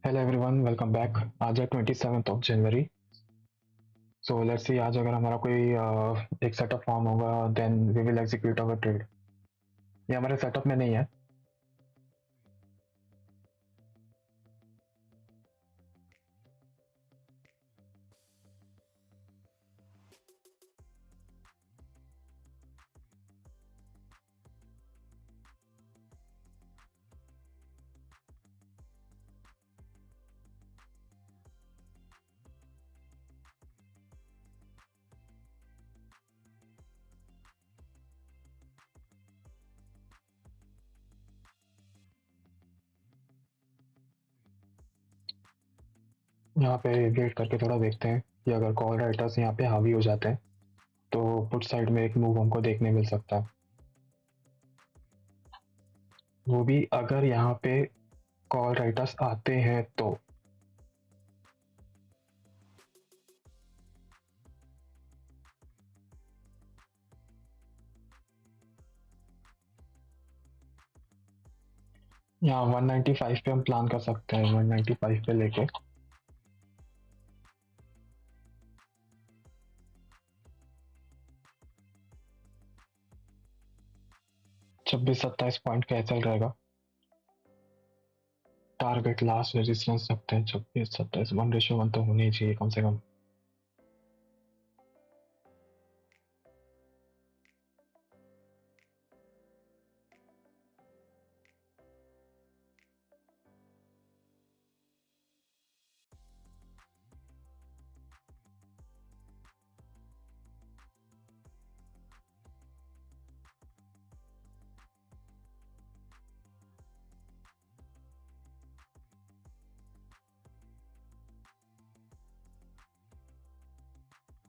Hello everyone, welcome back. आज है 27th of January। So let's see, आज अगर हमारा कोई एक सेटअप फॉर्म होगा, then we will execute our trade. ये हमारे सेटअप में नहीं है। यहाँ पे वेट करके थोड़ा देखते हैं कि अगर कॉल राइटर्स यहाँ पे हावी हो जाते हैं तो पुट साइड में एक मूव हमको देखने मिल सकता है। वो भी अगर यहाँ पे कॉल राइटर्स आते हैं तो। यहाँ 195 पे हम प्लान कर सकते हैं, 195 पे लेके 26-27 पॉइंट का एचएल रहेगा। टारगेट लास्ट रेजिस्टेंस रखते हैं 26-27, 1:1 तो होनी ही चाहिए कम से कम।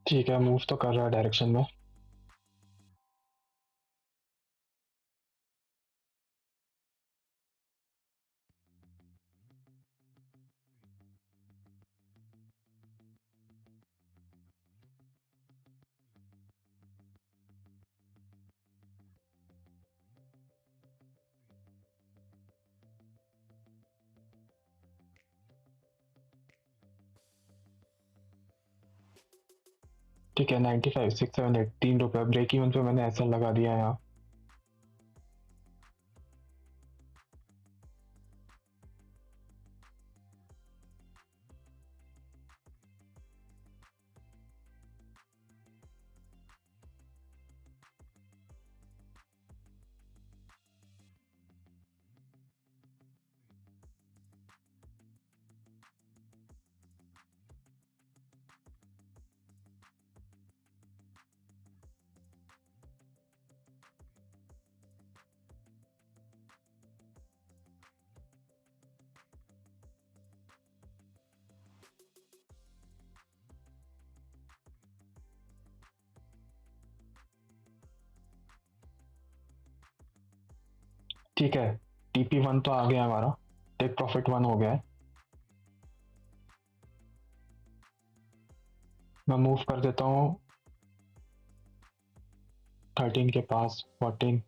ठीक है, मूव तो कर रहा है डायरेक्शन में। ठीक है, 95, 6, 7, 8, ₹3 ब्रेक इवन पे मैंने ऐसा लगा दिया है यहाँ। ठीक है, TP1 तो आ गया हमारा, टेक प्रॉफिट 1 हो गया है। मैं मूव कर देता हूँ 13 के पास, 14।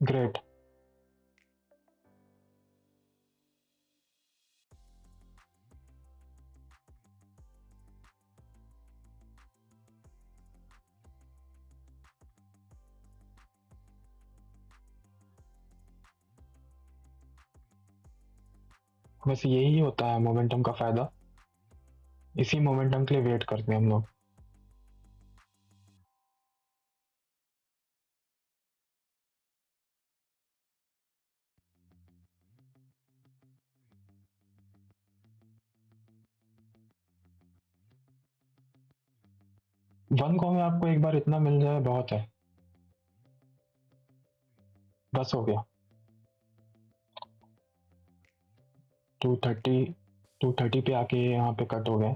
ग्रेट। बस यही होता है मोमेंटम का फायदा, इसी मोमेंटम के लिए वेट करते हैं हम लोग। वन को में आपको एक बार इतना मिल जाए बहुत है, बस हो गया। 230, 230 पे आके यहाँ पे कट हो गए।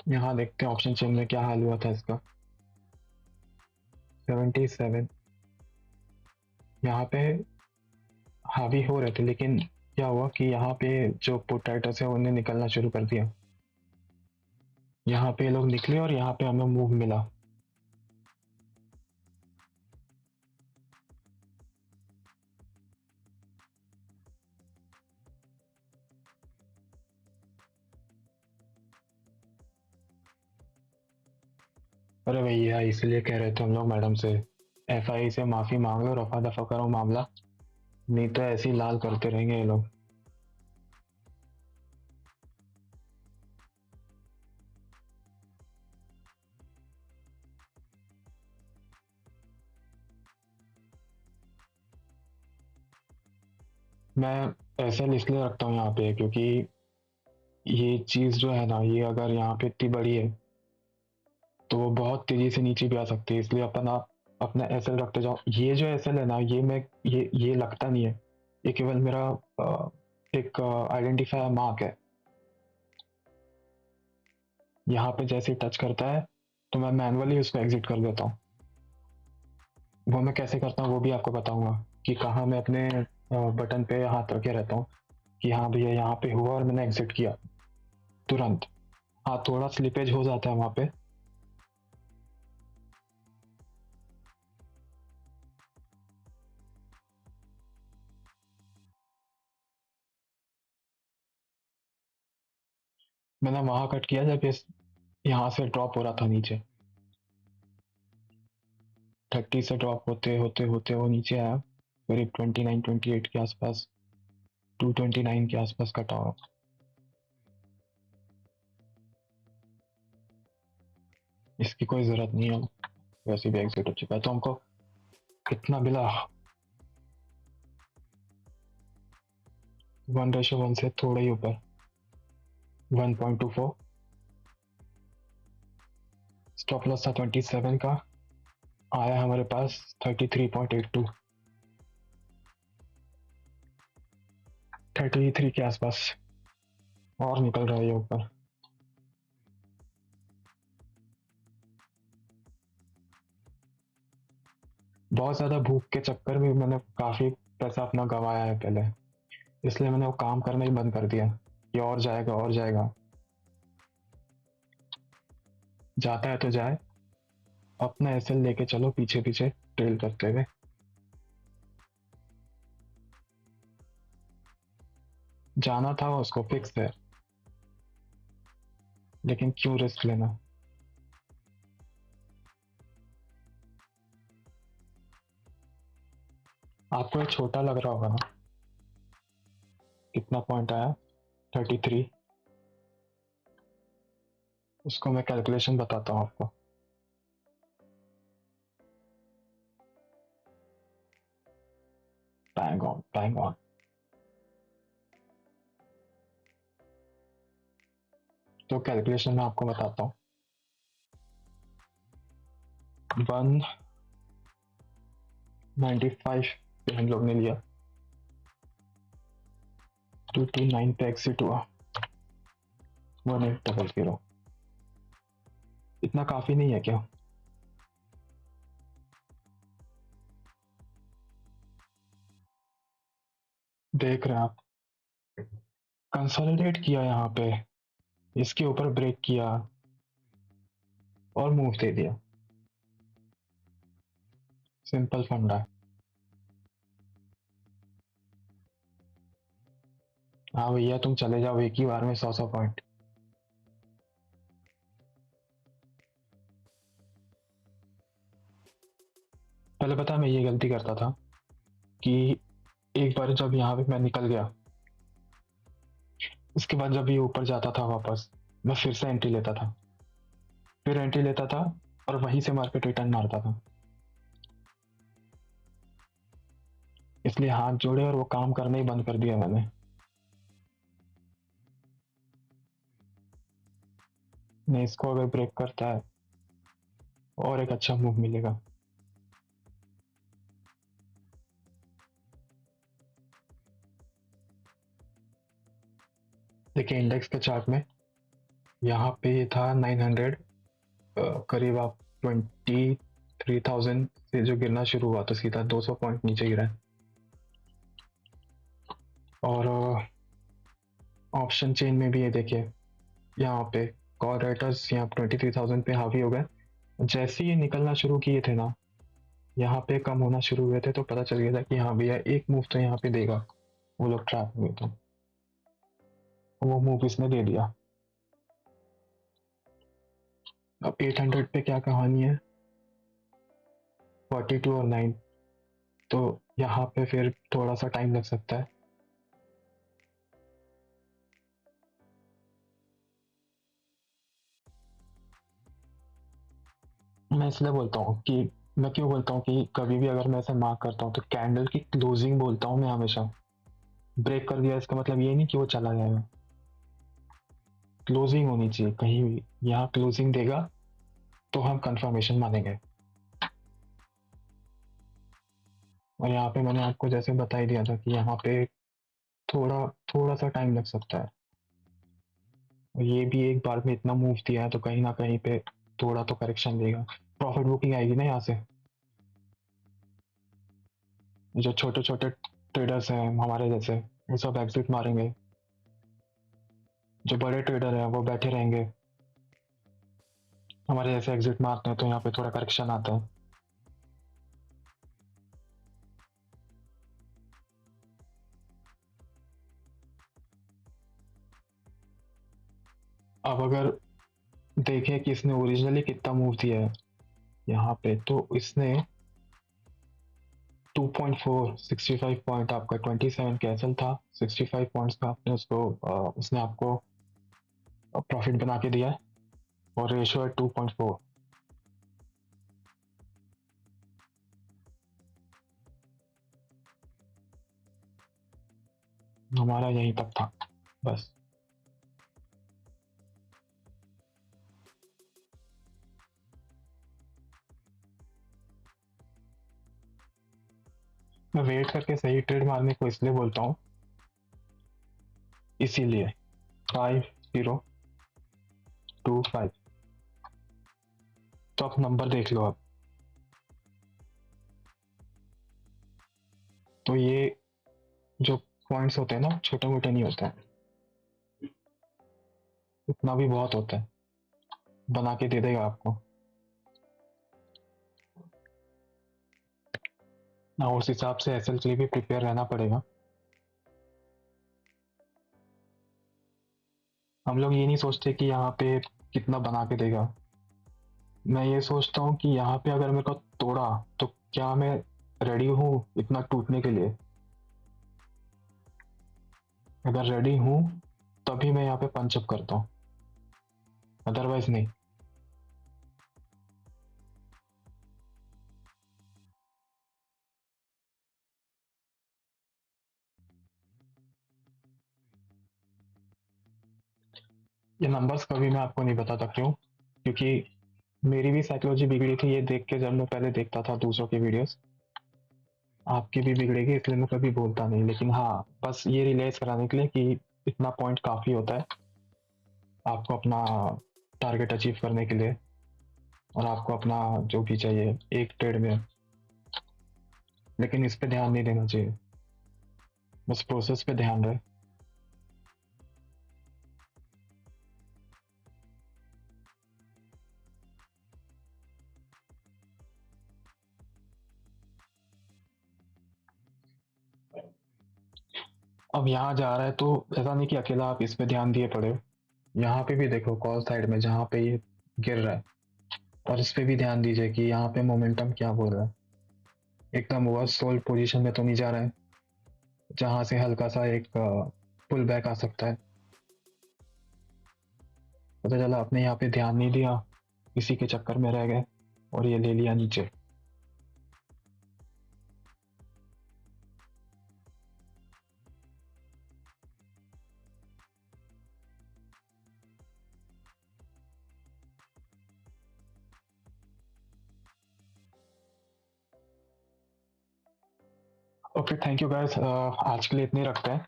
यहाँ देखते हैं ऑप्शन चेन में क्या हाल हुआ था इसका। 77 यहाँ पे हावी हो रहे थे, लेकिन क्या हुआ कि यहाँ पे जो पोटैटोस है उन्हें निकलना शुरू कर दिया। यहाँ पे लोग निकले और यहाँ पे हमें मूव मिला। अरे भैया इसलिए कह रहे थे हम लोग मैडम से, एफआई से माफी मांग लो, रफा दफा करो मामला, नहीं तो ऐसे ही लाल करते रहेंगे ये लोग। मैं ऐसा इसलिए रखता हूँ यहाँ पे क्योंकि ये चीज जो है ना, ये अगर यहाँ पे इतनी बड़ी है तो वो बहुत तेजी से नीचे भी आ सकती है, इसलिए अपन आप अपना एसएल रखते जाओ। ये जो एसएल है ना, ये मैं ये लगता नहीं है, ये केवल मेरा एक आइडेंटिफायर मार्क है। यहाँ पे जैसे ही टच करता है तो मैं मैनुअली उसको एग्जिट कर देता हूँ। वो मैं कैसे करता हूँ वो भी आपको बताऊंगा कि कहाँ मैं अपने बटन पे हाथ रखे रहता हूँ कि हाँ भैया यहाँ पे हुआ और मैंने एग्जिट किया तुरंत। हाँ थोड़ा स्लिपेज हो जाता है वहाँ पे। मैंने वहां कट किया जब इस यहाँ से ड्रॉप हो रहा था नीचे, 30 से ड्रॉप होते होते होते वो नीचे आया, करीब 29 28 के आसपास, 229 के आसपास कटा हुआ। इसकी कोई जरूरत नहीं है, वैसे भी एग्जिट हो चुका है तो हमको कितना मिला, 1:1 से थोड़ा ही ऊपर, 1.24। स्टॉप लॉस था 27 का, आया हमारे पास 33.82, 33 के आसपास, और निकल रहा है ये ऊपर। बहुत ज्यादा भूख के चक्कर में मैंने काफी पैसा अपना गंवाया है पहले, इसलिए मैंने वो काम करना ही बंद कर दिया कि और जाएगा और जाएगा, जाता है तो जाए, अपना एसएल लेके चलो पीछे पीछे ट्रेल करते हुए। जाना था उसको, फिक्स है, लेकिन क्यों रिस्क लेना। आपको ये छोटा लग रहा होगा ना, कितना पॉइंट आया, 33। उसको मैं कैलकुलेशन बताता हूँ आपको। Bang on bang on. तो कैलकुलेशन मैं आपको बताता हूँ। 195 पे हम लोग ने लिया, 229 पे एग्जिट हुआ, 1800। इतना काफी नहीं है क्या? देख रहे हैं आप, कंसोलिडेट किया यहाँ पे, इसके ऊपर ब्रेक किया और मूव दे दिया, सिंपल फंडा है। हाँ भैया तुम चले जाओ एक ही बार में 100 पॉइंट। पहले पता मैं ये गलती करता था कि एक बार जब यहाँ पे मैं निकल गया, उसके बाद जब ये ऊपर जाता था वापस, मैं फिर से एंट्री लेता था, फिर एंट्री लेता था और वहीं से मार्केट रिटर्न मारता था। इसलिए हाथ जोड़े और वो काम करना ही बंद कर दिया मैंने। नहीं, इसको अगर ब्रेक करता है और एक अच्छा मूव मिलेगा। देखिए इंडेक्स के चार्ट में यहाँ पे था 900, करीब आप 20 3000 से जो गिरना शुरू हुआ तो सीधा 200 पॉइंट नीचे गिरा है। और ऑप्शन चेन में भी ये देखिए, यहाँ पे कॉल राइटर्स यहाँ 23,000 पे हावी हो गए। जैसे ये निकलना शुरू किए थे ना, यहाँ पे कम होना शुरू हुए थे, तो पता चल गया था कि हाँ भैया एक मूव तो यहाँ पे देगा, वो लोग ट्रैप हुए थे, वो मूव इसने दे दिया। अब 800 पे क्या कहानी है, 42 और 9, तो यहाँ पे फिर थोड़ा सा टाइम लग सकता है। मैं इसलिए बोलता हूँ कि मैं क्यों बोलता हूँ कि कभी भी अगर मैं ऐसे मार्क करता हूँ तो कैंडल की क्लोजिंग बोलता हूँ मैं हमेशा। ब्रेक कर दिया इसका मतलब ये नहीं कि वो चला जाएगा, क्लोजिंग होनी चाहिए कहीं भी। यहाँ क्लोजिंग देगा तो हम कंफर्मेशन मानेंगे। और यहाँ पे मैंने आपको जैसे बता ही दिया था कि यहाँ पे थोड़ा थोड़ा सा टाइम लग सकता है। और ये भी एक बार में इतना मूव दिया है तो कहीं ना कहीं पे थोड़ा तो करेक्शन देगा, प्रॉफिट बुकिंग आएगी ना यहाँ से। जो छोटे छोटे ट्रेडर्स हैं हमारे जैसे, वो सब एग्जिट मारेंगे। जो बड़े ट्रेडर हैं वो बैठे रहेंगे, हमारे जैसे एग्जिट मारते हैं तो यहाँ पे थोड़ा करेक्शन आता है। अब अगर देखें कि इसने ओरिजिनली कितना मूव दिया है यहाँ पे, तो इसने 2.4 65 पॉइंट, आपका 27 कैंसिल था, 65 पॉइंट्स का आपने उसको उसने आपको प्रॉफिट बना के दिया है। और रेशियो है 2.4। हमारा यहीं तक था बस। मैं वेट करके सही ट्रेड मारने को इसलिए बोलता हूँ, इसीलिए 5025। तो आप नंबर देख लो अब। तो ये जो पॉइंट्स होते हैं ना, छोटे मोटे नहीं होते हैं, इतना भी बहुत होता है, बना के दे देगा आपको ना। उस हिसाब से एसएल के लिए भी प्रिपेयर रहना पड़ेगा। हम लोग ये नहीं सोचते कि यहाँ पे कितना बना के देगा। मैं ये सोचता हूँ कि यहाँ पे अगर मेरे को तोड़ा तो क्या मैं रेडी हूँ इतना टूटने के लिए। अगर रेडी हूँ तभी मैं यहाँ पे पंचअप करता हूँ, अदरवाइज नहीं। ये नंबर्स कभी मैं आपको नहीं बताता, क्यों? क्योंकि मेरी भी साइकोलॉजी बिगड़ी थी ये देख के, जब मैं पहले देखता था दूसरों की वीडियोस। आपकी भी बिगड़ेगी, इसलिए मैं कभी बोलता नहीं। लेकिन हाँ, बस ये रियलाइज कराने के लिए कि इतना पॉइंट काफ़ी होता है आपको अपना टारगेट अचीव करने के लिए, और आपको अपना जो भी चाहिए एक ट्रेड में। लेकिन इस पे ध्यान नहीं देना चाहिए, बस प्रोसेस पे ध्यान रहे। अब यहाँ जा रहा है तो ऐसा नहीं कि अकेला आप इस पे ध्यान दिए पड़े हो। यहाँ पे भी देखो कॉल साइड में जहाँ पे ये गिर रहा है, और इस पे भी ध्यान दीजिए कि यहाँ पे मोमेंटम क्या बोल रहा है। एकदम वर्स्ट सोल्ड पोजीशन में तो नहीं जा रहा है, जहाँ से हल्का सा एक पुल बैक आ सकता है। पता चला आपने यहाँ पे ध्यान नहीं दिया, इसी के चक्कर में रह गए और ये ले लिया नीचे। ओके, थैंक यू गाइस, आज के लिए इतने रखते हैं।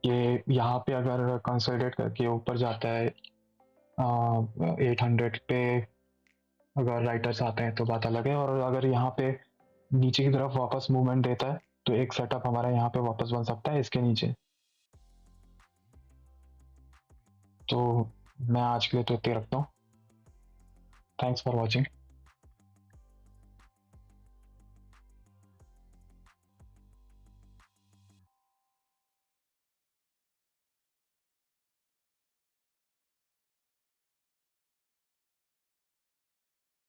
ये यहाँ पे अगर कंसोलिडेट करके ऊपर जाता है 800 पे, अगर राइटर्स आते हैं तो बात अलग है। और अगर यहाँ पे नीचे की तरफ वापस मूवमेंट देता है तो एक सेटअप हमारा यहाँ पे वापस बन सकता है इसके नीचे। तो मैं आज के लिए तो इतना ही रखता हूँ। Thanks for watching.